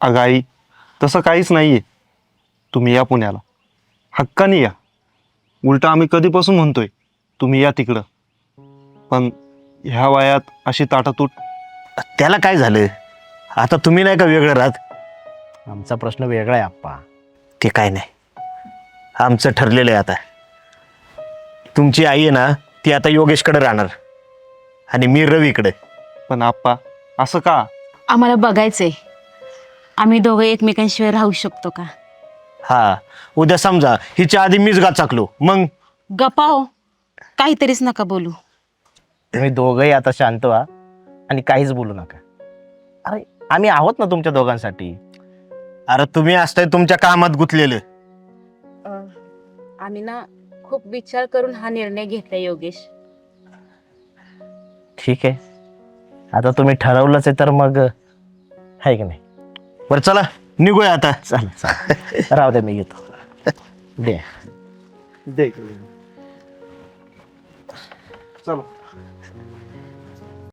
अगं आई, तसं काहीच नाही आहे. तुम्ही या पुण्याला, हक्काने या. उलटं आम्ही कधीपासून म्हणतोय तुम्ही या तिकडं. पण ह्या वयात अशी ताटातूट. त्याला काय झालं? आता तुम्ही नाही का वेगळं राहत? आमचा प्रश्न वेगळा आहे आप्पा. ते काय नाही, आमचं ठरलेलं आहे आता. तुमची आई आहे ना, ती आता योगेशकडे राहणार आणि मी रवीकडे. पण आप्पा, असं का? आम्हाला बघायचंय आम्ही दोघं एकमेकांशिवाय राहू शकतो का. हा, उद्या समजा हिच्या आधी मीच गाचाकलो, मग गपाओ, काहीतरीच नका बोलू. तुम्ही दोघंही आता शांत व्हा आणि काहीच बोलू नका. अरे आम्ही आहोत ना तुमच्या दोघांसाठी. अरे तुम्ही असताय तुमच्या कामात गुंतलेलं. आम्ही ना खूप विचार करून हा निर्णय घेतला योगेश. ठीक आहे, आता तुम्ही ठरवलंच आहे तर मग आहे की नाही. बरं चला निघूया आता. चालेल चालेल, राहू दे, मी घेतो. दे. दे. चला.